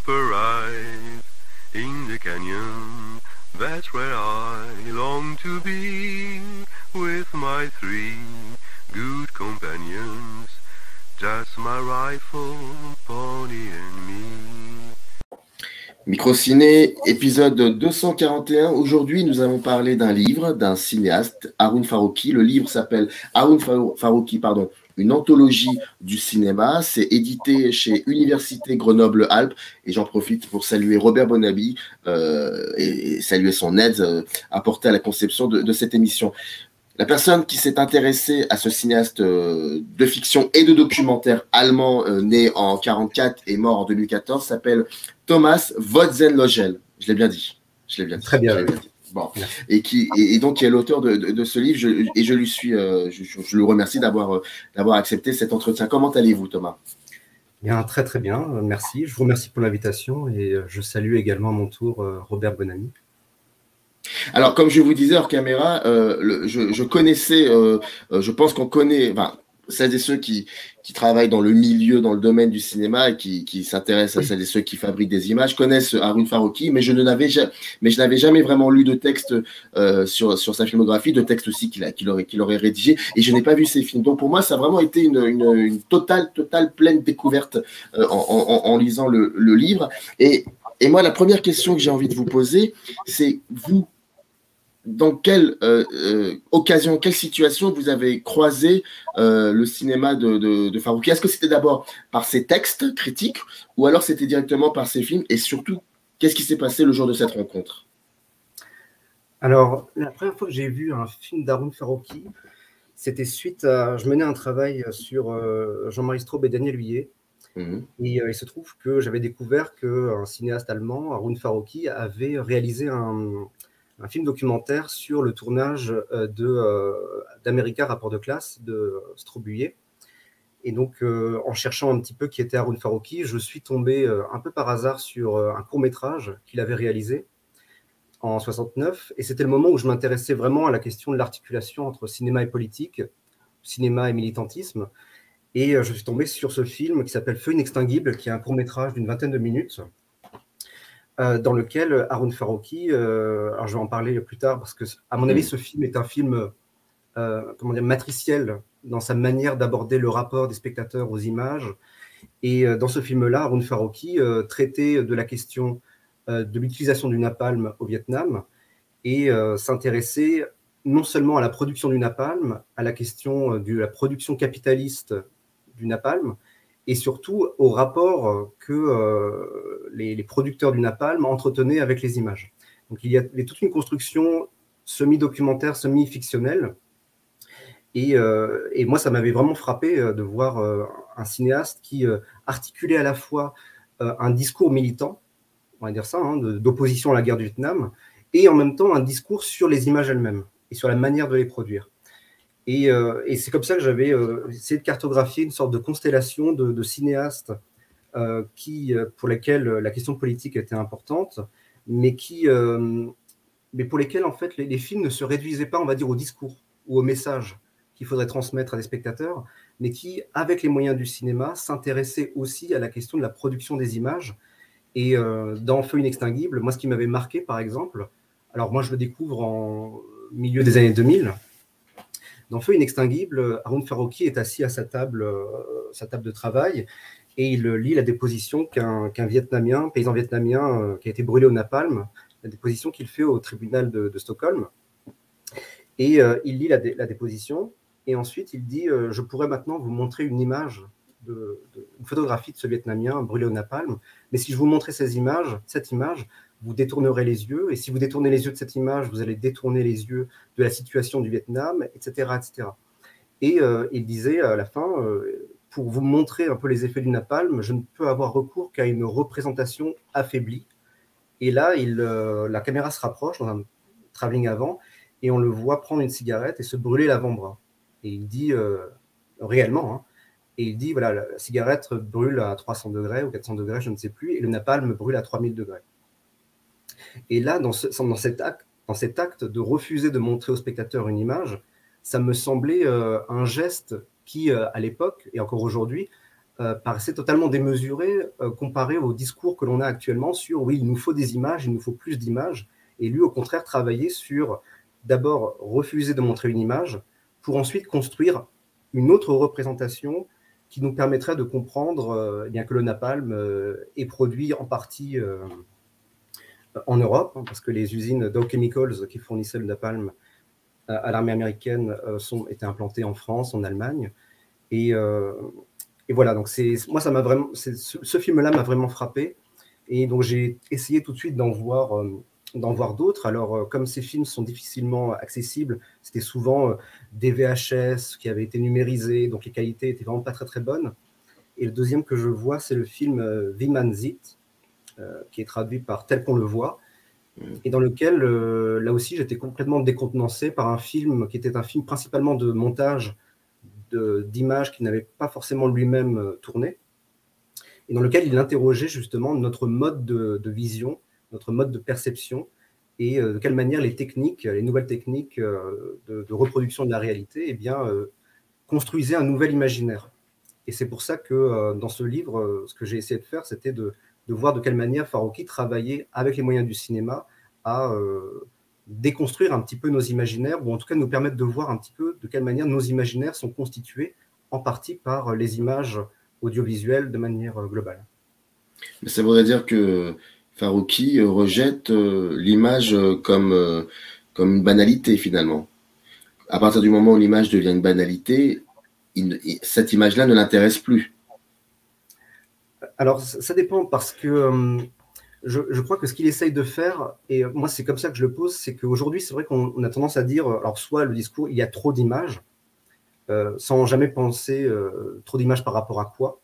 rise in the canyon. That's where I long to be with my three good companions. Just my rifle, pony and me. Microciné, épisode 241. Aujourd'hui, nous allons parler d'un livre d'un cinéaste, Haroun Farroukhi. Le livre s'appelle Haroun Farroukhi, une anthologie du cinéma. C'est édité chez Université Grenoble-Alpes. Et j'en profite pour saluer Robert Bonabi et saluer son aide apportée à la conception de cette émission. La personne qui s'est intéressée à ce cinéaste de fiction et de documentaire allemand, né en 1944 et mort en 2014, s'appelle Thomas Wotzenlogel. Je l'ai bien dit. Très bien. Bon. Et donc qui est l'auteur de ce livre. Je le remercie d'avoir accepté cet entretien. Comment allez-vous, Thomas? Bien, très très bien. Merci. Je vous remercie pour l'invitation et je salue également à mon tour Robert Bonamy. Alors, comme je vous disais hors caméra, je connaissais, je pense qu'on connaît, enfin, celles et ceux qui travaillent dans le milieu, dans le domaine du cinéma et qui s'intéressent à celles et ceux qui fabriquent des images, connaissent Haroun Farroukhi, mais je n'avais jamais vraiment lu de texte sur sa filmographie, de texte aussi qu'il aurait rédigé, et je n'ai pas vu ses films. Donc pour moi, ça a vraiment été une totale pleine découverte en lisant le livre. Et moi, la première question que j'ai envie de vous poser, c'est vous, dans quelle occasion, quelle situation vous avez croisé le cinéma de Farroukhi? Est-ce que c'était d'abord par ses textes critiques ou alors c'était directement par ses films? Et surtout, qu'est-ce qui s'est passé le jour de cette rencontre? Alors, la première fois que j'ai vu un film d'Haroun Farroukhi, c'était suite à... Je menais un travail sur Jean-Marie Straub et Daniel Huillet. Et il se trouve que j'avais découvert qu'un cinéaste allemand, Haroun Farroukhi, avait réalisé un film documentaire sur le tournage d'America, Rapport de classe, de Straub-Huillet. Et donc, en cherchant un petit peu qui était Haroun Farroukhi, je suis tombé un peu par hasard sur un court-métrage qu'il avait réalisé en 69. Et c'était le moment où je m'intéressais vraiment à la question de l'articulation entre cinéma et politique, cinéma et militantisme. Et je suis tombé sur ce film qui s'appelle Feu inextinguible, qui est un court-métrage d'une vingtaine de minutes, dans lequel Haroun Farroukhi, alors je vais en parler plus tard, parce que, à mon avis, ce film est un film matriciel dans sa manière d'aborder le rapport des spectateurs aux images. Et dans ce film-là, Haroun Farroukhi traitait de la question de l'utilisation du napalm au Vietnam et s'intéressait non seulement à la production du napalm, à la question de la production capitaliste du napalm, et surtout au rapport que les producteurs du napalm entretenaient avec les images. Donc il y avait toute une construction semi-documentaire, semi-fictionnelle, et moi ça m'avait vraiment frappé de voir un cinéaste qui articulait à la fois un discours militant, on va dire ça, d'opposition à la guerre du Vietnam, et en même temps un discours sur les images elles-mêmes, et sur la manière de les produire. Et c'est comme ça que j'avais essayé de cartographier une sorte de constellation de cinéastes pour lesquels la question politique était importante, mais pour lesquels en fait les films ne se réduisaient pas, on va dire, au discours ou au message qu'il faudrait transmettre à des spectateurs, mais qui, avec les moyens du cinéma, s'intéressaient aussi à la question de la production des images. Et dans Feu inextinguible, moi ce qui m'avait marqué par exemple, alors moi je le découvre en milieu des années 2000, dans Feu inextinguible, Haroun Farroukhi est assis à sa table de travail et il lit la déposition qu'un Vietnamien, paysan vietnamien qui a été brûlé au napalm, la déposition qu'il fait au tribunal de Stockholm. Et il lit la déposition et ensuite il dit je pourrais maintenant vous montrer une image, une photographie de ce Vietnamien brûlé au napalm, mais si je vous montrais cette image, vous détournerez les yeux, et si vous détournez les yeux de cette image, vous allez détourner les yeux de la situation du Vietnam, etc. etc. Et il disait à la fin, pour vous montrer un peu les effets du napalm, je ne peux avoir recours qu'à une représentation affaiblie. Et là, la caméra se rapproche dans un travelling avant, et on le voit prendre une cigarette et se brûler l'avant-bras. Et il dit, réellement, et il dit, voilà, la cigarette brûle à 300 degrés ou 400 degrés, je ne sais plus, et le napalm brûle à 3000 degrés. Et là, dans cet acte de refuser de montrer au spectateur une image, ça me semblait un geste qui, à l'époque, et encore aujourd'hui, paraissait totalement démesuré comparé au discours que l'on a actuellement sur oui, il nous faut des images, il nous faut plus d'images. Et lui, au contraire, travaillait sur d'abord refuser de montrer une image pour ensuite construire une autre représentation qui nous permettrait de comprendre bien que le napalm est produit en partie en Europe, hein, parce que les usines Dow Chemicals qui fournissaient le napalm à l'armée américaine étaient implantées en France, en Allemagne. Et voilà, donc moi, ça m'a vraiment, ce film-là m'a vraiment frappé. Et donc, j'ai essayé tout de suite d'en voir d'autres. Alors, comme ces films sont difficilement accessibles, c'était souvent des VHS qui avaient été numérisés, donc les qualités étaient vraiment pas très, très bonnes. Et le deuxième que je vois, c'est le film Wie man sieht, qui est traduit par Tel qu'on le voit, et dans lequel, là aussi, j'étais complètement décontenancé par un film qui était un film principalement de montage d'images qu'il n'avait pas forcément lui-même tourné, et dans lequel il interrogeait justement notre mode de vision, notre mode de perception, et de quelle manière les techniques, les nouvelles techniques de reproduction de la réalité, eh bien, construisaient un nouvel imaginaire. Et c'est pour ça que dans ce livre, ce que j'ai essayé de faire, c'était de voir de quelle manière Farocki travaillait avec les moyens du cinéma à déconstruire un petit peu nos imaginaires, ou en tout cas nous permettre de voir un petit peu de quelle manière nos imaginaires sont constitués en partie par les images audiovisuelles de manière globale. Mais ça voudrait dire que Farocki rejette l'image comme une banalité finalement. À partir du moment où l'image devient une banalité, cette image-là ne l'intéresse plus. Alors ça dépend parce que je crois que ce qu'il essaye de faire, et moi c'est comme ça que je le pose, c'est qu'aujourd'hui c'est vrai qu'on a tendance à dire, alors soit le discours, il y a trop d'images, sans jamais penser trop d'images par rapport à quoi.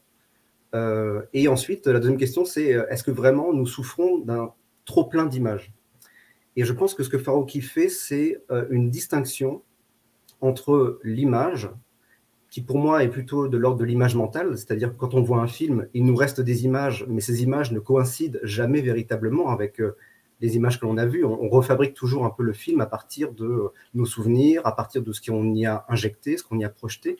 Et ensuite, la deuxième question, c'est est-ce que vraiment nous souffrons d'un trop plein d'images? Et je pense que ce que Farocki fait, c'est une distinction entre l'image, qui pour moi est plutôt de l'ordre de l'image mentale, c'est-à-dire que quand on voit un film, il nous reste des images, mais ces images ne coïncident jamais véritablement avec les images que l'on a vues. On refabrique toujours un peu le film à partir de nos souvenirs, à partir de ce qu'on y a injecté, ce qu'on y a projeté.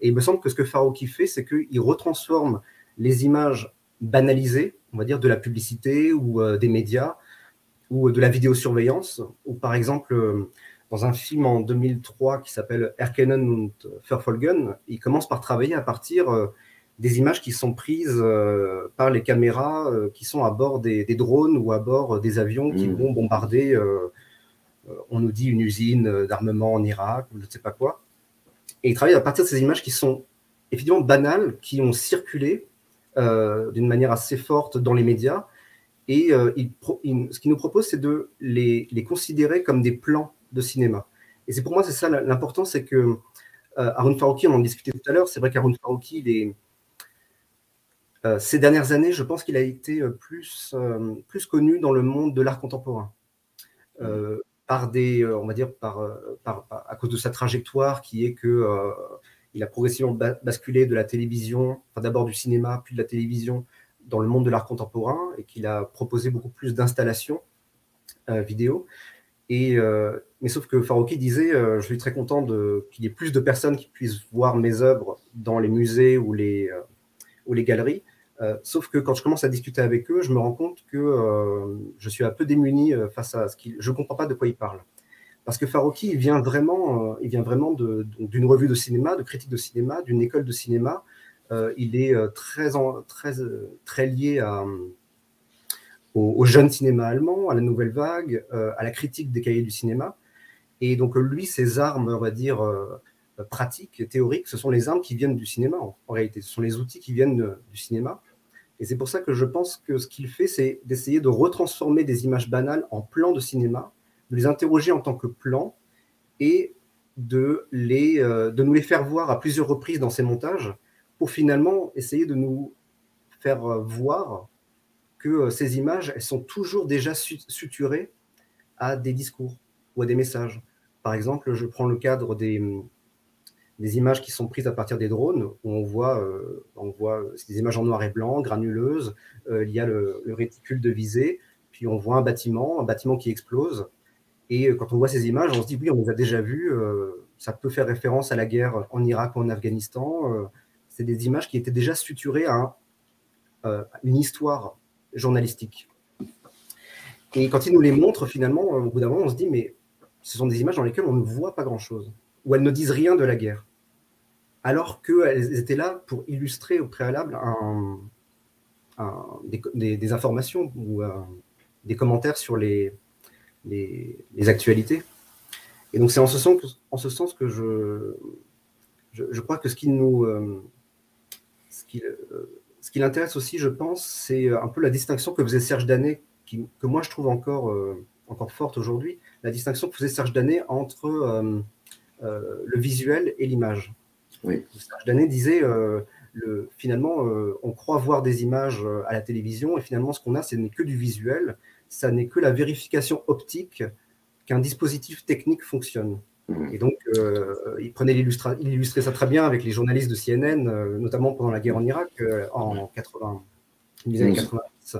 Et il me semble que ce que Farocki fait, c'est qu'il retransforme les images banalisées, on va dire de la publicité ou des médias, ou de la vidéosurveillance, ou par exemple, dans un film en 2003 qui s'appelle Erkennen und Verfolgen, il commence par travailler à partir des images qui sont prises par les caméras qui sont à bord des drones ou à bord des avions qui vont bombarder, on nous dit, une usine d'armement en Irak, ou je ne sais pas quoi. Et il travaille à partir de ces images qui sont évidemment banales, qui ont circulé d'une manière assez forte dans les médias. Et ce qu'il nous propose, c'est de les considérer comme des plans de cinéma. Et c'est pour moi, c'est ça l'important, c'est que Haroun Farocki, on en discutait tout à l'heure, c'est vrai qu'Haroun Farocki, ces dernières années, je pense qu'il a été plus connu dans le monde de l'art contemporain. Par on va dire, à cause de sa trajectoire, qui est que il a progressivement basculé de la télévision, enfin d'abord du cinéma, puis de la télévision, dans le monde de l'art contemporain, et qu'il a proposé beaucoup plus d'installations vidéo. Mais sauf que Farocki disait, je suis très content qu'il y ait plus de personnes qui puissent voir mes œuvres dans les musées ou les galeries. Sauf que quand je commence à discuter avec eux, je me rends compte que je suis un peu démuni face à ce je ne comprends pas de quoi il parle. Parce que Farocki, il vient vraiment d'une revue de cinéma, de critique de cinéma, d'une école de cinéma. Il est très lié au jeune cinéma allemand, à la nouvelle vague, à la critique des cahiers du cinéma. Et donc lui, ses armes, on va dire, pratiques, théoriques, ce sont les armes qui viennent du cinéma, en réalité. Ce sont les outils qui viennent du cinéma. Et c'est pour ça que je pense que ce qu'il fait, c'est d'essayer de retransformer des images banales en plans de cinéma, de les interroger en tant que plans et de nous les faire voir à plusieurs reprises dans ses montages pour finalement essayer de nous faire voir que ces images, elles sont toujours déjà suturées à des discours ou à des messages. Par exemple, je prends le cadre des images qui sont prises à partir des drones, où on voit des images en noir et blanc, granuleuses, il y a le réticule de visée, puis on voit un bâtiment qui explose. Et quand on voit ces images, on se dit, oui, on les a déjà vues, ça peut faire référence à la guerre en Irak ou en Afghanistan, C'est des images qui étaient déjà suturées à une histoire journalistique. Et quand il nous les montre, finalement, au bout d'un moment, on se dit, mais ce sont des images dans lesquelles on ne voit pas grand-chose, où elles ne disent rien de la guerre, alors qu'elles étaient là pour illustrer au préalable des informations ou des commentaires sur les actualités. Et donc c'est en ce sens que je crois que ce qui l'intéresse aussi, je pense, c'est un peu la distinction que faisait Serge Danet, que moi je trouve encore forte aujourd'hui, la distinction que faisait Serge Danet entre le visuel et l'image. Oui. Serge Danet disait, finalement, on croit voir des images à la télévision, et finalement ce qu'on a, ce n'est que du visuel, ça n'est que la vérification optique qu'un dispositif technique fonctionne. Et donc, il illustrait ça très bien avec les journalistes de CNN, notamment pendant la guerre en Irak, en 1990,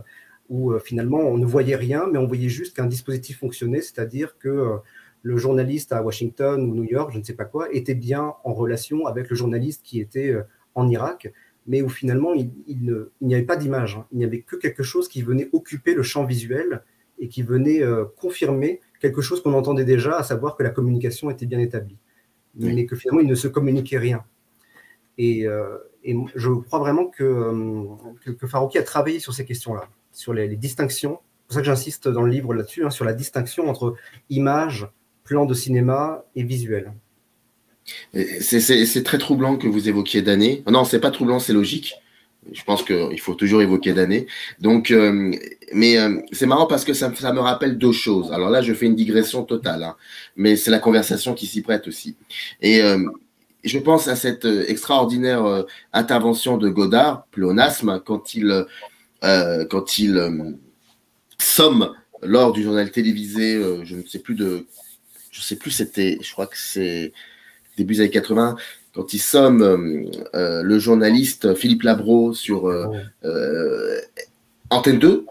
où finalement, on ne voyait rien, mais on voyait juste qu'un dispositif fonctionnait, c'est-à-dire que le journaliste à Washington ou New York, je ne sais pas quoi, était bien en relation avec le journaliste qui était en Irak, mais où finalement, il n'y avait pas d'image. Hein. Il n'y avait que quelque chose qui venait occuper le champ visuel et qui venait confirmer quelque chose qu'on entendait déjà, à savoir que la communication était bien établie, mais que finalement, il ne se communiquait rien. Et je crois vraiment que Farocki a travaillé sur ces questions-là, sur les distinctions. C'est pour ça que j'insiste dans le livre là-dessus, hein, sur la distinction entre image, plan de cinéma et visuel. C'est très troublant que vous évoquiez Danet. Non, c'est pas troublant, c'est logique. Je pense qu'il faut toujours évoquer Danet. Donc, mais c'est marrant parce que ça me rappelle deux choses. Alors là, je fais une digression totale, hein, mais c'est la conversation qui s'y prête aussi. Et je pense à cette extraordinaire intervention de Godard, pléonasme, quand il somme lors du journal télévisé, je crois que c'est début des années 80, quand il somme le journaliste Philippe Labro sur Antenne 2,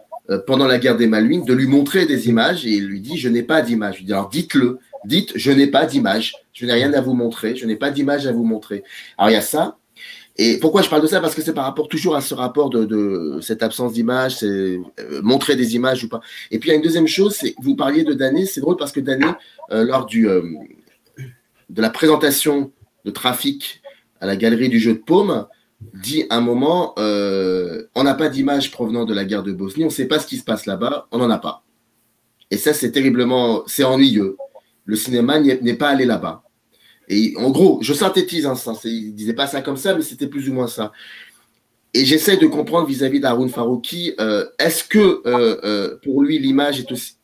pendant la guerre des Malouines, de lui montrer des images, et il lui dit « je n'ai pas d'image ». Je lui dis « alors dites-le, dites « je n'ai pas d'image, je n'ai rien à vous montrer, je n'ai pas d'image à vous montrer ». Alors il y a ça. Et pourquoi je parle de ça? Parce que c'est par rapport toujours à ce rapport de cette absence d'image, c'est montrer des images ou pas. Et puis il y a une deuxième chose, c'est vous parliez de Danet, c'est drôle parce que Danet, lors de la présentation de Trafic à la galerie du Jeu de Paume, dit un moment, on n'a pas d'image provenant de la guerre de Bosnie, on ne sait pas ce qui se passe là-bas, on n'en a pas. Et ça, c'est c'est ennuyeux. Le cinéma n'est pas allé là-bas. Et en gros, je synthétise, hein, il ne disait pas ça comme ça, mais c'était plus ou moins ça. Et j'essaie de comprendre vis-à-vis d'Haroun Farocki, est-ce que pour lui, l'image est aussi...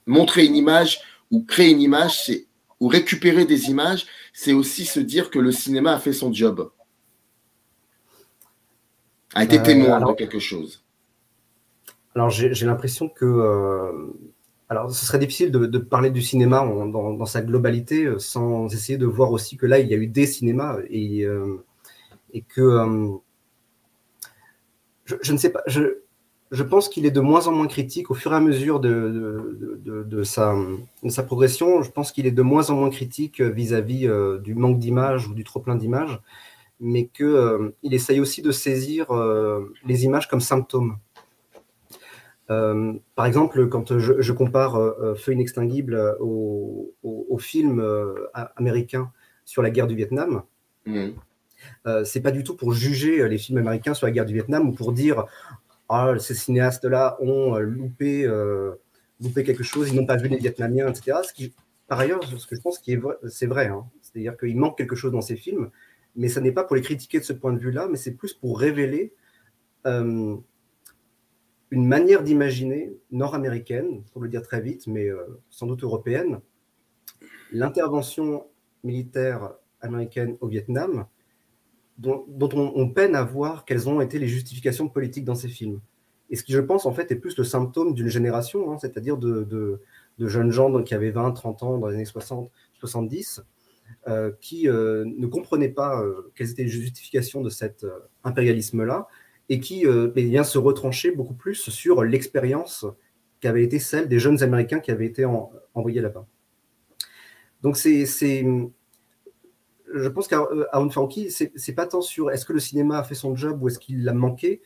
Montrer une image ou créer une image, ou récupérer des images, c'est aussi se dire que le cinéma a fait son job, a été témoin de quelque chose. Alors, j'ai l'impression que... alors, ce serait difficile de parler du cinéma dans sa globalité sans essayer de voir aussi que là, il y a eu des cinémas et que... je ne sais pas... Je pense qu'il est de moins en moins critique au fur et à mesure de sa progression. Je pense qu'il est de moins en moins critique vis-à-vis du manque d'images ou du trop-plein d'images, mais qu'il essaye aussi de saisir les images comme symptômes. Par exemple, quand je compare Feu inextinguible au film américain sur la guerre du Vietnam, c'est pas du tout pour juger les films américains sur la guerre du Vietnam ou pour dire ah, ces cinéastes-là ont loupé quelque chose, ils n'ont pas vu les Vietnamiens, etc. Par ailleurs, ce que je pense c'est vrai. Hein. C'est-à-dire qu'il manque quelque chose dans ces films, mais ça n'est pas pour les critiquer de ce point de vue-là, mais c'est plus pour révéler une manière d'imaginer nord-américaine, pour le dire très vite, mais sans doute européenne, l'intervention militaire américaine au Vietnam, dont on peine à voir quelles ont été les justifications politiques dans ces films. Et ce qui, je pense, en fait, est plus le symptôme d'une génération, hein, c'est-à-dire de jeunes gens qui avaient 20, 30 ans dans les années 60, 70, qui ne comprenaient pas quelles étaient les justifications de cet impérialisme-là, et qui bien, se retranchaient beaucoup plus sur l'expérience qui avait été celle des jeunes Américains qui avaient été envoyés là-bas. Donc je pense qu'Aaron Farocki, c'est pas tant sur est-ce que le cinéma a fait son job ou est-ce qu'il l'a manqué.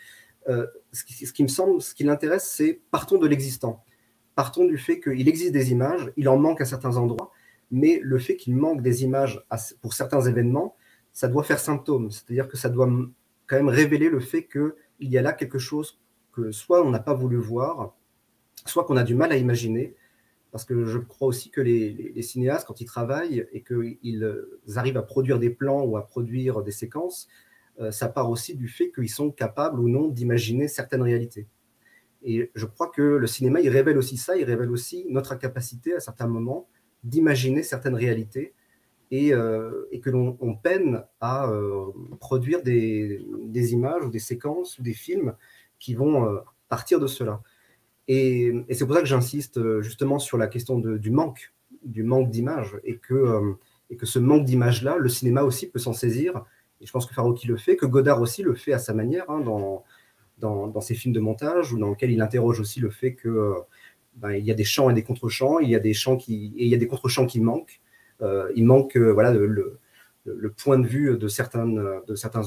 Ce qui me semble, ce qui l'intéresse, c'est partons de l'existant. Partons du fait qu'il existe des images, il en manque à certains endroits, mais le fait qu'il manque des images pour certains événements, ça doit faire symptôme. C'est-à-dire que ça doit quand même révéler le fait qu'il y a là quelque chose que soit on n'a pas voulu voir, soit qu'on a du mal à imaginer, parce que je crois aussi que les cinéastes, quand ils travaillent et qu'ils arrivent à produire des plans ou à produire des séquences, ça part aussi du fait qu'ils sont capables ou non d'imaginer certaines réalités. Et je crois que le cinéma, il révèle aussi ça, il révèle aussi notre incapacité à certains moments d'imaginer certaines réalités et que l'on peine à produire des images ou des séquences ou des films qui vont partir de cela. Et c'est pour ça que j'insiste justement sur la question du manque d'images et que ce manque d'images-là, le cinéma aussi peut s'en saisir. Et je pense que Farocki le fait, que Godard aussi le fait à sa manière, hein, dans ses films de montage, ou dans lesquels il interroge aussi le fait que il y a des chants et des contre-chants, il y a des contre-chants qui manquent. Il manque voilà, le point de vue de certains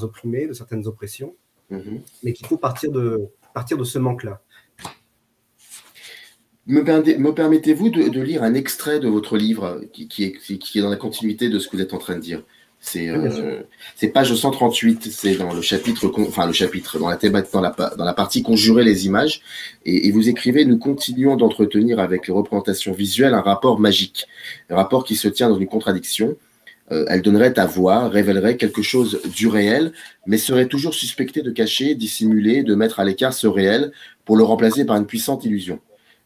opprimés, de certaines oppressions, mais qu'il faut partir de ce manque-là. Me permettez-vous de lire un extrait de votre livre qui est dans la continuité de ce que vous êtes en train de dire? C'est page 138, c'est dans le chapitre, dans la partie conjurer les images, et vous écrivez: nous continuons d'entretenir avec les représentations visuelles un rapport magique, un rapport qui se tient dans une contradiction. Elle donnerait à voir, révélerait quelque chose du réel, mais serait toujours suspectée de cacher, dissimuler, de mettre à l'écart ce réel pour le remplacer par une puissante illusion.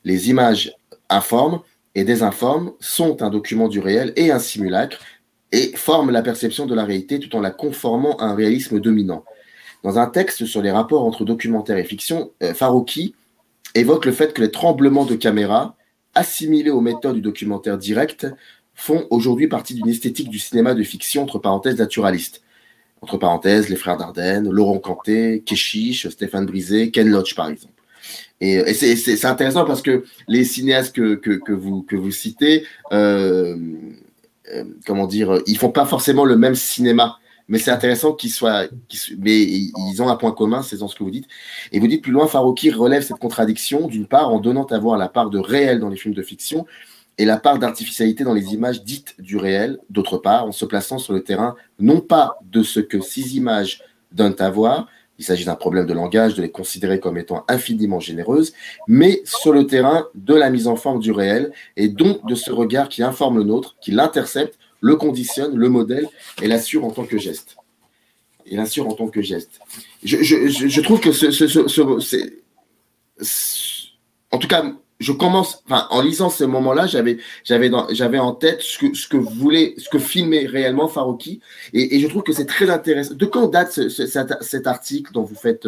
Les images informent et désinforment, sont un document du réel et un simulacre, et forment la perception de la réalité tout en la conformant à un réalisme dominant. Dans un texte sur les rapports entre documentaire et fiction, Farocki évoque le fait que les tremblements de caméra, assimilés aux méthodes du documentaire direct, font aujourd'hui partie d'une esthétique du cinéma de fiction, entre parenthèses, naturaliste. Entre parenthèses, les frères Dardenne, Laurent Cantet, Keshish, Stéphane Brisé, Ken Loach, par exemple. Et c'est intéressant parce que les cinéastes que vous citez, comment dire, ils font pas forcément le même cinéma, mais c'est intéressant mais ils ont un point commun, c'est dans ce que vous dites. Et vous dites plus loin, Farocki relève cette contradiction, d'une part, en donnant à voir la part de réel dans les films de fiction et la part d'artificialité dans les images dites du réel, d'autre part, en se plaçant sur le terrain, non pas de ce que ces images donnent à voir, il s'agit d'un problème de langage, de les considérer comme étant infiniment généreuses, mais sur le terrain de la mise en forme du réel, et donc de ce regard qui informe le nôtre, qui l'intercepte, le conditionne, le modèle, et l'assure en tant que geste. Je trouve que en tout cas, en lisant ce moment-là, j'avais en tête ce que filmait réellement Farocki, et je trouve que c'est très intéressant. De quand date cet article dont vous faites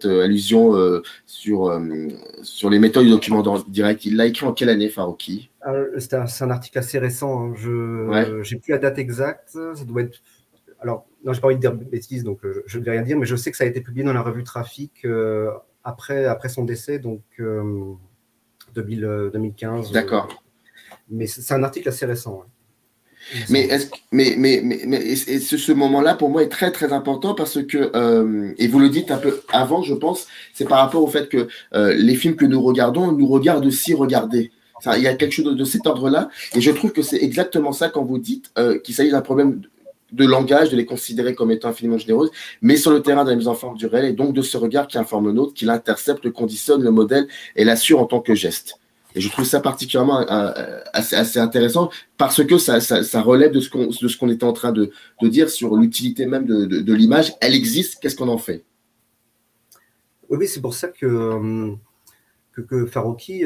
allusion sur les méthodes du document direct? Il l'a écrit en quelle année, Farocki? C'est un article assez récent. Hein. J'ai plus la date exacte. Ça doit être. Alors, non, j'ai pas envie de dire de bêtises, donc je ne vais rien dire, mais je sais que ça a été publié dans la revue Trafic. Après son décès, donc 2015. D'accord. Mais c'est un article assez récent. Ouais. Mais ce moment-là, pour moi, est très, très important parce que, et vous le dites un peu avant, je pense, c'est par rapport au fait que les films que nous regardons regardent aussi regarder. Il y a quelque chose de cet ordre-là. Et je trouve que c'est exactement ça quand vous dites qu'il s'agit d'un problème de langage, de les considérer comme étant infiniment généreuses, mais sur le terrain de la mise en forme du réel, et donc de ce regard qui informe le nôtre, qui l'intercepte, le conditionne, le modèle et l'assure en tant que geste. Et je trouve ça particulièrement assez intéressant parce que ça relève de ce qu'on était en train de dire sur l'utilité même de l'image. Elle existe, qu'est-ce qu'on en fait? Oui, c'est pour ça que Farocki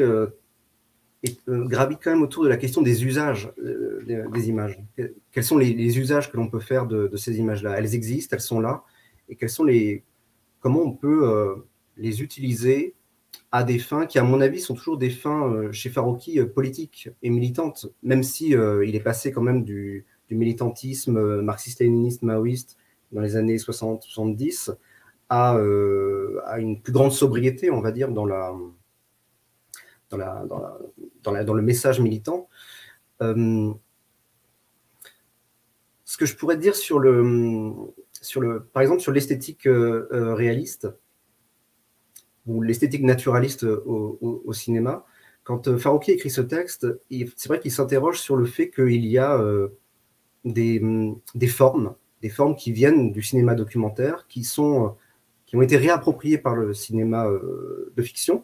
gravite quand même autour de la question des usages des images. Quels sont les usages que l'on peut faire de ces images-là? Elles existent, elles sont là, et comment on peut les utiliser à des fins qui, à mon avis, sont toujours des fins chez Farocki politiques et militantes, même si il est passé quand même du militantisme marxiste-léniniste, maoïste dans les années 60-70 à une plus grande sobriété, on va dire, dans le message militant. ce que je pourrais dire par exemple, sur l'esthétique réaliste ou l'esthétique naturaliste au cinéma, quand Farrokhi écrit ce texte, c'est vrai qu'il s'interroge sur le fait qu'il y a des formes qui viennent du cinéma documentaire, qui ont été réappropriées par le cinéma de fiction,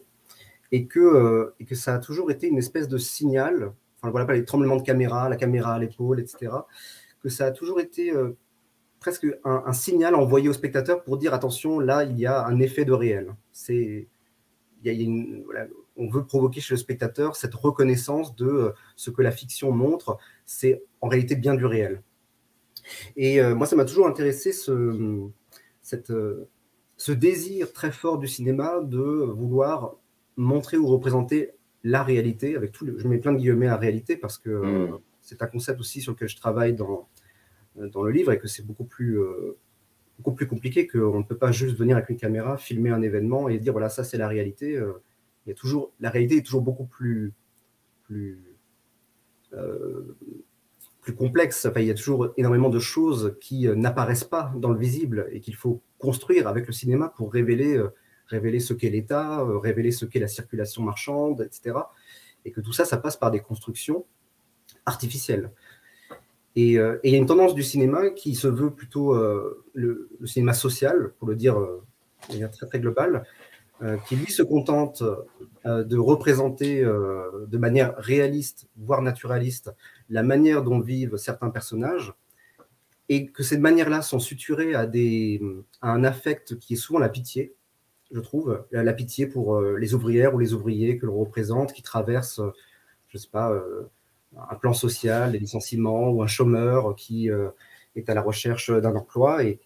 et que ça a toujours été une espèce de signal, enfin voilà, les tremblements de caméra, la caméra à l'épaule, etc., que ça a toujours été presque un signal envoyé au spectateur pour dire attention, là, il y a un effet de réel. Voilà, on veut provoquer chez le spectateur cette reconnaissance de ce que la fiction montre, c'est en réalité bien du réel. Et moi, ça m'a toujours intéressé ce désir très fort du cinéma de vouloir montrer ou représenter la réalité, je mets plein de guillemets à réalité parce que c'est un concept aussi sur lequel je travaille dans le livre et que c'est beaucoup plus compliqué, qu'on ne peut pas juste venir avec une caméra, filmer un événement et dire voilà, ça c'est la réalité. La réalité est toujours beaucoup plus complexe. Enfin, il y a toujours énormément de choses qui n'apparaissent pas dans le visible et qu'il faut construire avec le cinéma pour révéler ce qu'est l'État, révéler ce qu'est la circulation marchande, etc. Et que tout ça, ça passe par des constructions artificielles. Et il y a une tendance du cinéma qui se veut plutôt le cinéma social, pour le dire de manière très, très globale, qui lui se contente de représenter de manière réaliste, voire naturaliste, la manière dont vivent certains personnages, et que ces manières-là sont suturées à un affect qui est souvent la pitié, je trouve, la pitié pour les ouvrières ou les ouvriers que l'on représente, qui traversent, je ne sais pas, un plan social, des licenciements, ou un chômeur qui est à la recherche d'un emploi, et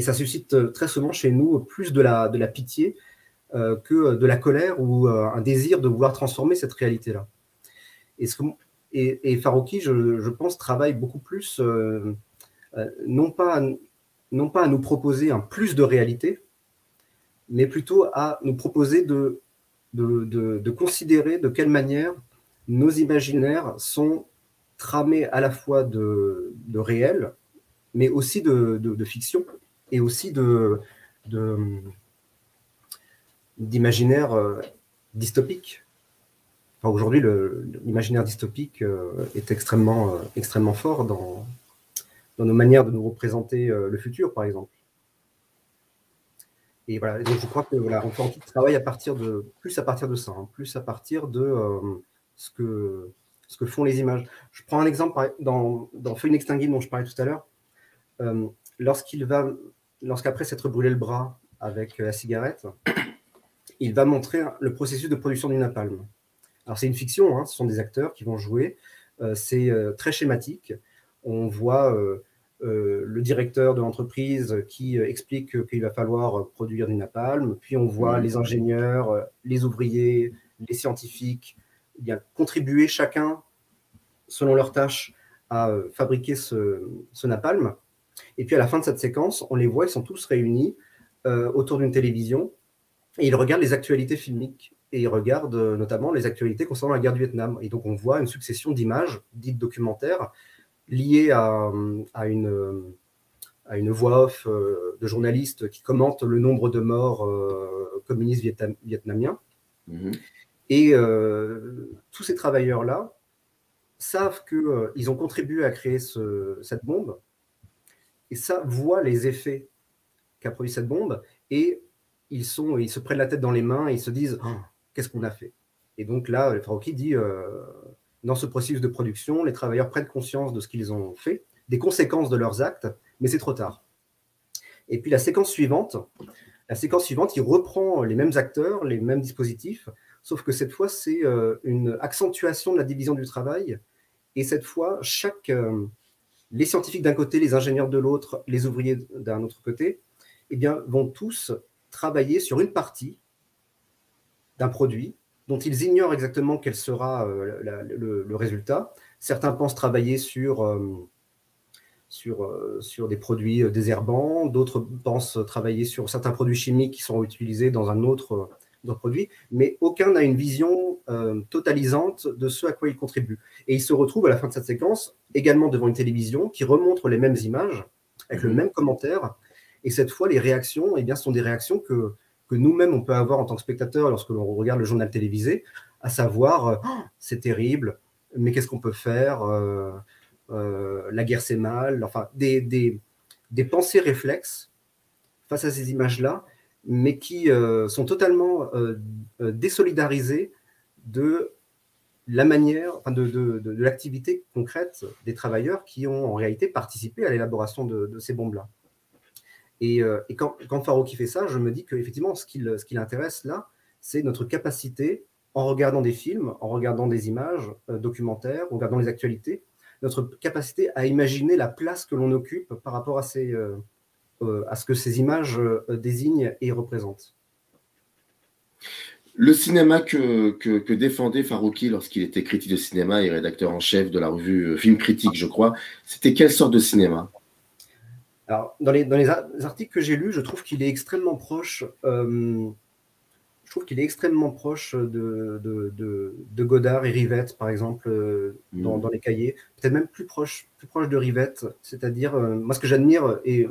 ça suscite très souvent chez nous plus de la pitié que de la colère ou un désir de vouloir transformer cette réalité-là. Et Farrokhi, je pense, travaille beaucoup plus, non pas à nous proposer un plus de réalité, mais plutôt à nous proposer de considérer de quelle manière nos imaginaires sont tramés à la fois de réel, mais aussi de fiction, et aussi d'imaginaire dystopique. Enfin, aujourd'hui, l'imaginaire dystopique est extrêmement fort dans nos manières de nous représenter le futur, par exemple. Et voilà, et donc je crois que voilà, on fait un travail plus à partir de ça, hein, plus à partir de ce que font les images. Je prends un exemple dans Feuille inextinguible dont je parlais tout à l'heure. Lorsqu'après s'être brûlé le bras avec la cigarette, il va montrer le processus de production du napalm. Alors c'est une fiction, hein, ce sont des acteurs qui vont jouer, c'est très schématique. On voit le directeur de l'entreprise qui explique qu'il va falloir produire du napalm, puis on voit les ingénieurs, les ouvriers, les scientifiques contribuer chacun selon leur tâche à fabriquer ce napalm. Et puis à la fin de cette séquence, on les voit, ils sont tous réunis autour d'une télévision et ils regardent les actualités filmiques et ils regardent notamment les actualités concernant la guerre du Vietnam. Et donc on voit une succession d'images dites documentaires liées à une voix off de journalistes qui commentent le nombre de morts communistes vietnamiens. Et tous ces travailleurs-là savent qu'ils ont contribué à créer cette bombe et voient les effets qu'a produit cette bombe et ils se prennent la tête dans les mains et ils se disent qu'est-ce qu'on a fait. Et donc là, Farrokhi dit dans ce processus de production, les travailleurs prennent conscience de ce qu'ils ont fait, des conséquences de leurs actes, mais c'est trop tard. Et puis la séquence suivante, il reprend les mêmes acteurs, les mêmes dispositifs, sauf que cette fois, c'est une accentuation de la division du travail. Et cette fois, les scientifiques d'un côté, les ingénieurs de l'autre, les ouvriers d'un autre côté, eh bien, vont tous travailler sur une partie d'un produit dont ils ignorent exactement quel sera le résultat. Certains pensent travailler sur des produits désherbants, d'autres pensent travailler sur certains produits chimiques qui seront utilisés dans un autre d'autres produits, mais aucun n'a une vision totalisante de ce à quoi il contribue. Et il se retrouve à la fin de cette séquence également devant une télévision qui remontre les mêmes images, avec le même commentaire, et cette fois, les réactions, eh bien, sont des réactions que nous-mêmes, on peut avoir en tant que spectateur lorsque l'on regarde le journal télévisé, à savoir oh, c'est terrible, mais qu'est-ce qu'on peut faire la guerre c'est mal, enfin des pensées réflexes face à ces images-là, mais qui sont totalement désolidarisées de la manière, enfin de l'activité concrète des travailleurs qui ont en réalité participé à l'élaboration de ces bombes-là. Et quand Farokhi fait ça, je me dis qu'effectivement, ce qui l'intéresse là, c'est notre capacité, en regardant des films, en regardant des images documentaires, en regardant les actualités, notre capacité à imaginer la place que l'on occupe par rapport à ce que ces images désignent et représentent. Le cinéma que défendait Farokhi lorsqu'il était critique de cinéma et rédacteur en chef de la revue Film Critique, je crois, c'était quelle sorte de cinéma? Alors, dans les articles que j'ai lus, je trouve qu'il est extrêmement proche. Je trouve qu'il est extrêmement proche de Godard et Rivette, par exemple, dans les cahiers. Peut-être même plus proche de Rivette. C'est-à-dire, moi, ce que j'admire et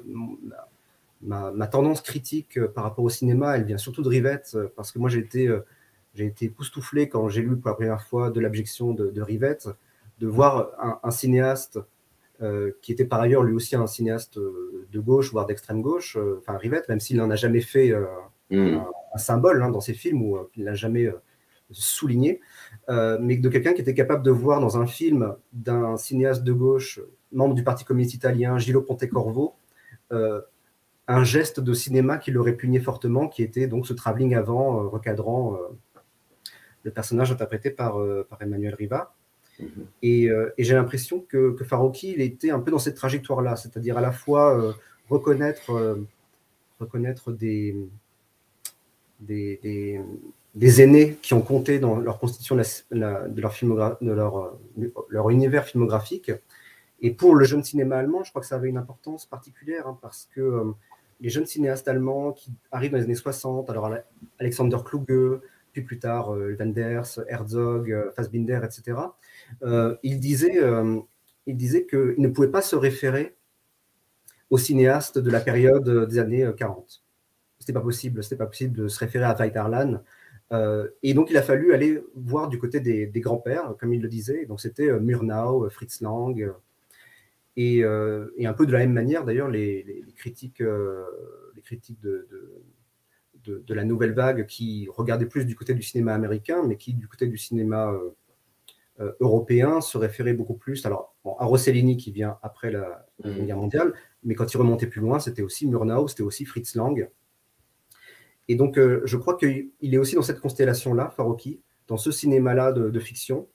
ma tendance critique par rapport au cinéma, elle vient surtout de Rivette, parce que moi, j'ai été époustouflé quand j'ai lu pour la première fois de l'abjection de Rivette, de voir un cinéaste qui était par ailleurs lui aussi un cinéaste de gauche, voire d'extrême gauche, enfin Rivette, même s'il n'en a jamais fait un symbole dans ses films, ou qu'il n'a jamais souligné, mais de quelqu'un qui était capable de voir dans un film d'un cinéaste de gauche, membre du Parti communiste italien, Gillo Pontecorvo, un geste de cinéma qui le répugnait fortement, qui était donc ce travelling avant, recadrant le personnage interprété par Emmanuel Riva. Et j'ai l'impression que Farokhi, il était un peu dans cette trajectoire-là, c'est-à-dire à la fois reconnaître des aînés qui ont compté dans leur constitution de leur univers filmographique. Et pour le jeune cinéma allemand, je crois que ça avait une importance particulière, parce que les jeunes cinéastes allemands qui arrivent dans les années 60, alors Alexander Kluge, puis plus tard Wenders, Herzog, Fassbinder, etc., il disait qu'ils ne pouvaient pas se référer aux cinéastes de la période des années 40. C'était pas possible de se référer à Weiterland. Et donc, il a fallu aller voir du côté des grands-pères, comme il le disait. Donc, c'était Murnau, Fritz Lang, et un peu de la même manière, d'ailleurs, les critiques de la nouvelle vague qui regardaient plus du côté du cinéma américain, mais qui, du côté du cinéma européen, se référaient beaucoup plus à Rossellini, qui vient après la Seconde Guerre mondiale, mais quand il remontait plus loin, c'était aussi Murnau, c'était aussi Fritz Lang. Et donc, je crois qu'il est aussi dans cette constellation-là, Farokhi, dans ce cinéma-là de fiction.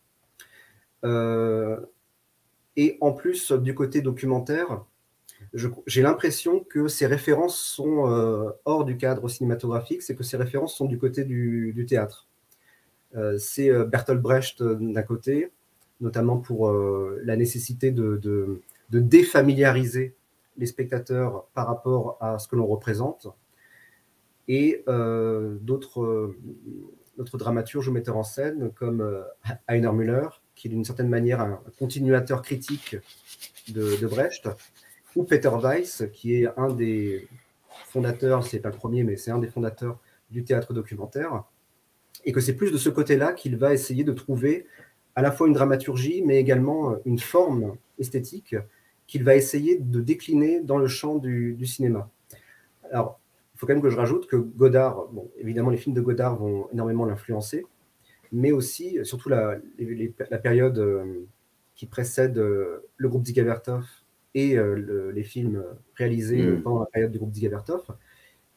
Et en plus, du côté documentaire, j'ai l'impression que ces références sont hors du cadre cinématographique, c'est que ces références sont du côté du théâtre. C'est Bertolt Brecht d'un côté, notamment pour la nécessité de défamiliariser les spectateurs par rapport à ce que l'on représente, et d'autres dramaturges ou metteurs en scène comme Heiner Müller, qui est d'une certaine manière un continuateur critique de Brecht, ou Peter Weiss, qui est un des fondateurs, c'est pas le premier, mais c'est un des fondateurs du théâtre documentaire, et que c'est plus de ce côté-là qu'il va essayer de trouver à la fois une dramaturgie, mais également une forme esthétique qu'il va essayer de décliner dans le champ du cinéma. Alors, il faut quand même que je rajoute que Godard, bon, évidemment, les films de Godard vont énormément l'influencer, mais aussi, surtout la période qui précède le groupe Dziga Vertov et les films réalisés pendant la période du groupe Dziga Vertov.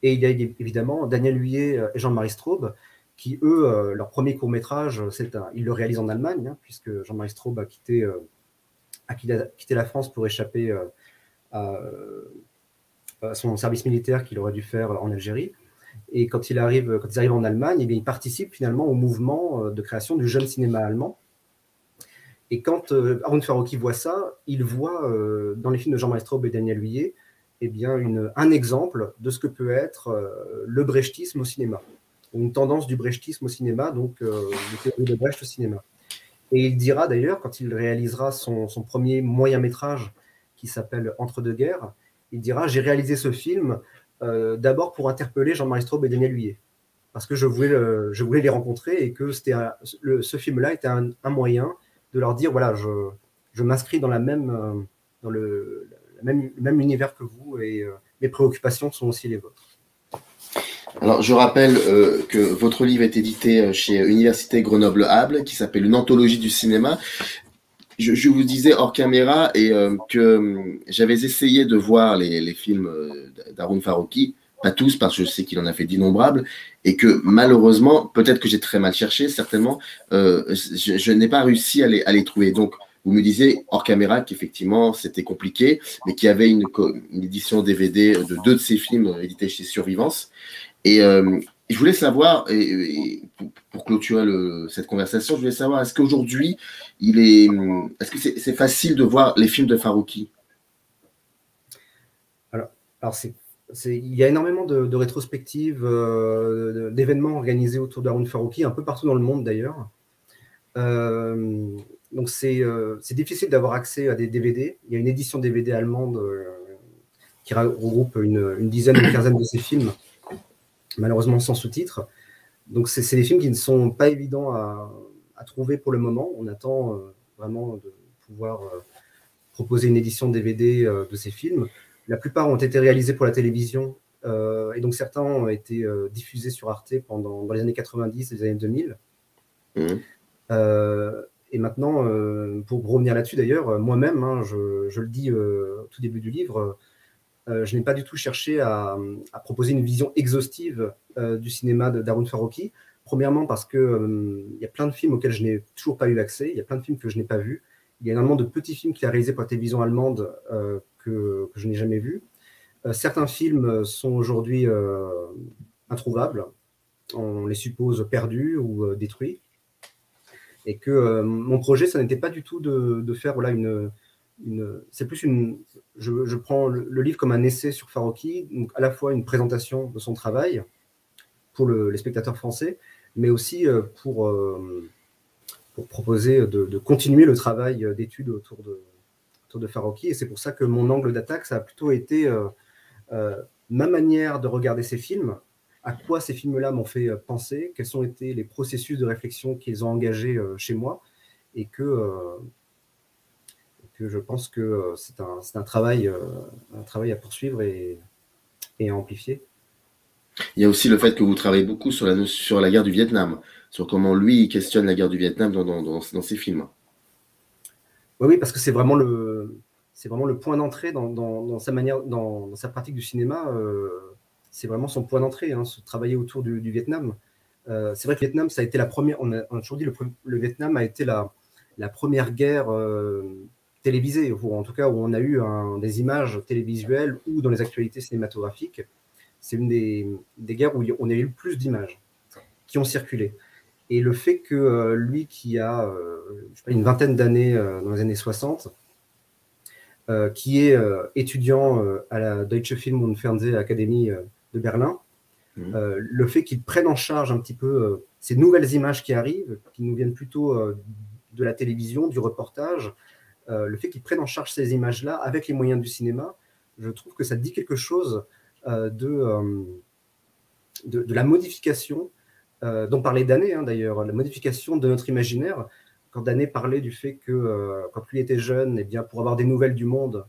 Et il y a évidemment Daniel Huyer et Jean-Marie Straub, qui, eux, leur premier court-métrage, ils le réalisent en Allemagne, puisque Jean-Marie Straub a quitté la France pour échapper à son service militaire qu'il aurait dû faire en Algérie. Et quand ils arrivent en Allemagne, ils participent finalement au mouvement de création du jeune cinéma allemand. Et quand Harun Farokhi voit ça, il voit dans les films de Jean-Marie Straub et Daniel Huyer un exemple de ce que peut être le brechtisme au cinéma. une tendance du brechtisme au cinéma, donc les théories de Brecht au cinéma. Et il dira d'ailleurs, quand il réalisera son premier moyen-métrage qui s'appelle Entre deux guerres, il dira « J'ai réalisé ce film d'abord pour interpeller Jean-Marie Straub et Daniel Huillet, parce que je voulais les rencontrer et que ce film-là était un moyen de leur dire, voilà, je m'inscris dans le même univers que vous et mes préoccupations sont aussi les vôtres. » Alors, je rappelle que votre livre est édité chez Université Grenoble-Hables, qui s'appelle Une anthologie du cinéma. Je vous disais hors caméra que j'avais essayé de voir les films d'Haroun Farroukhi, pas tous, parce que je sais qu'il en a fait d'innombrables, et que malheureusement, peut-être que j'ai très mal cherché, certainement, je n'ai pas réussi à les trouver. Donc, vous me disiez hors caméra qu'effectivement c'était compliqué, mais qu'il y avait une édition DVD de 2 de ces films édités chez Survivance. Et je voulais savoir, et pour clôturer cette conversation, je voulais savoir, est-ce qu'aujourd'hui, est-ce que c'est facile de voir les films de Farroukhi? Alors il y a énormément de rétrospectives, d'événements organisés autour d'Haroun Farroukhi, un peu partout dans le monde d'ailleurs. Donc c'est difficile d'avoir accès à des DVD. Il y a une édition DVD allemande qui regroupe une dizaine, une quinzaine de ces films, malheureusement sans sous-titres. Donc c'est des films qui ne sont pas évidents à trouver pour le moment. On attend vraiment de pouvoir proposer une édition DVD de ces films. La plupart ont été réalisés pour la télévision et donc certains ont été diffusés sur Arte dans les années 90 et les années 2000. Et maintenant, pour revenir là-dessus d'ailleurs, moi-même, hein, je le dis au tout début du livre, je n'ai pas du tout cherché à proposer une vision exhaustive du cinéma d'Haroun Farroukhi. Premièrement parce qu'il y a plein de films auxquels je n'ai toujours pas eu accès, il y a plein de films que je n'ai pas vus. Il y a énormément de petits films qu'il a réalisés pour la télévision allemande que je n'ai jamais vus. Certains films sont aujourd'hui introuvables, on les suppose perdus ou détruits. Et que mon projet, ça n'était pas du tout de faire voilà, c'est plus je prends le livre comme un essai sur Farroukhi, donc à la fois une présentation de son travail pour les spectateurs français, mais aussi pour proposer de continuer le travail d'études autour de Farroukhi. Et c'est pour ça que mon angle d'attaque, ça a plutôt été ma manière de regarder ces films, à quoi ces films-là m'ont fait penser, quels ont été les processus de réflexion qu'ils ont engagés chez moi, et que je pense que c'est un travail à poursuivre et à amplifier. Il y a aussi le fait que vous travaillez beaucoup sur la guerre du Vietnam, sur comment lui il questionne la guerre du Vietnam dans ses films. Oui, parce que c'est vraiment le point d'entrée dans sa manière, dans sa pratique du cinéma. C'est vraiment son point d'entrée, hein, se travailler autour du Vietnam. C'est vrai que le Vietnam, ça a été la première. On a toujours dit le Vietnam a été la première guerre télévisée, ou en tout cas où on a eu des images télévisuelles ou dans les actualités cinématographiques. C'est une des guerres où on a eu le plus d'images qui ont circulé. Et le fait que lui, qui a je sais pas, une vingtaine d'années dans les années 60, qui est étudiant à la Deutsche Film- und Fernsehakademie de Berlin, le fait qu'il prenne en charge un petit peu ces nouvelles images qui arrivent, qui nous viennent plutôt de la télévision, du reportage, le fait qu'il prenne en charge ces images-là avec les moyens du cinéma, je trouve que ça dit quelque chose de la modification dont parlait Danet, hein, d'ailleurs, la modification de notre imaginaire. Quand Danet parlait du fait que quand lui était jeune, eh bien, pour avoir des nouvelles du monde,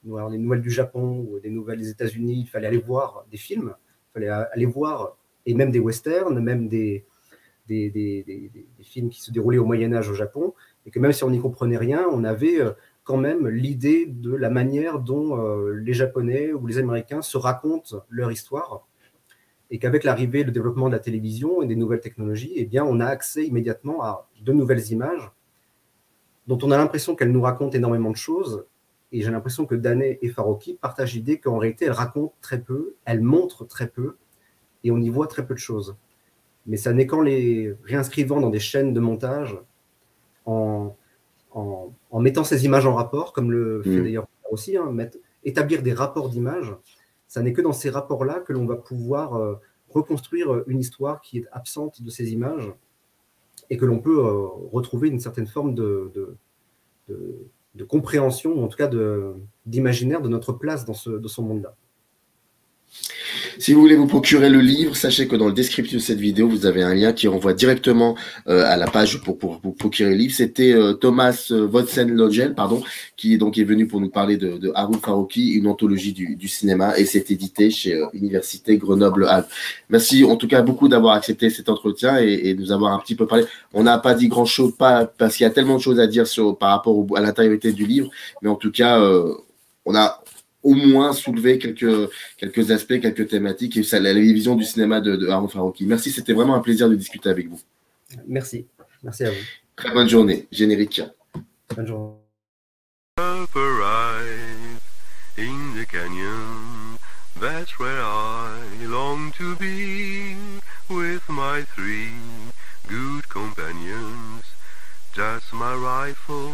avoir des nouvelles du Japon ou des nouvelles des États-Unis, il fallait aller voir des films, il fallait aller voir, et même des westerns, même des films qui se déroulaient au Moyen-Âge au Japon, et que même si on n'y comprenait rien, on avait quand même l'idée de la manière dont les Japonais ou les Américains se racontent leur histoire, et qu'avec l'arrivée et le développement de la télévision et des nouvelles technologies, eh bien, on a accès immédiatement à de nouvelles images dont on a l'impression qu'elles nous racontent énormément de choses. Et j'ai l'impression que Danet et Farroukhi partagent l'idée qu'en réalité, elles racontent très peu, elles montrent très peu, et on y voit très peu de choses. Mais ça n'est qu'en les réinscrivant dans des chaînes de montage, en mettant ces images en rapport, comme le fait d'ailleurs aussi, hein, établir des rapports d'images. Ça n'est que dans ces rapports-là que l'on va pouvoir reconstruire une histoire qui est absente de ces images et que l'on peut retrouver une certaine forme de compréhension, ou en tout cas d'imaginaire de notre place dans ce monde-là. Si vous voulez vous procurer le livre, sachez que dans le descriptif de cette vidéo, vous avez un lien qui renvoie directement à la page pour vous procurer le livre. C'était Thomas Voetsen-Logel, qui est venu pour nous parler de Haroun Farroukhi, une anthologie du cinéma, et c'est édité chez Université Grenoble-Alpes. Merci en tout cas beaucoup d'avoir accepté cet entretien et de nous avoir un petit peu parlé. On n'a pas dit grand-chose, parce qu'il y a tellement de choses à dire par rapport à l'intériorité du livre, mais en tout cas, on a au moins soulever quelques aspects, quelques thématiques, et ça, la vision du cinéma de Haroun Farroukhi. Merci, c'était vraiment un plaisir de discuter avec vous. Merci à vous. Très bonne journée. Générique. Bonne journée. In the canyon, that's where I long to be, with my 3 good companions, just my rifle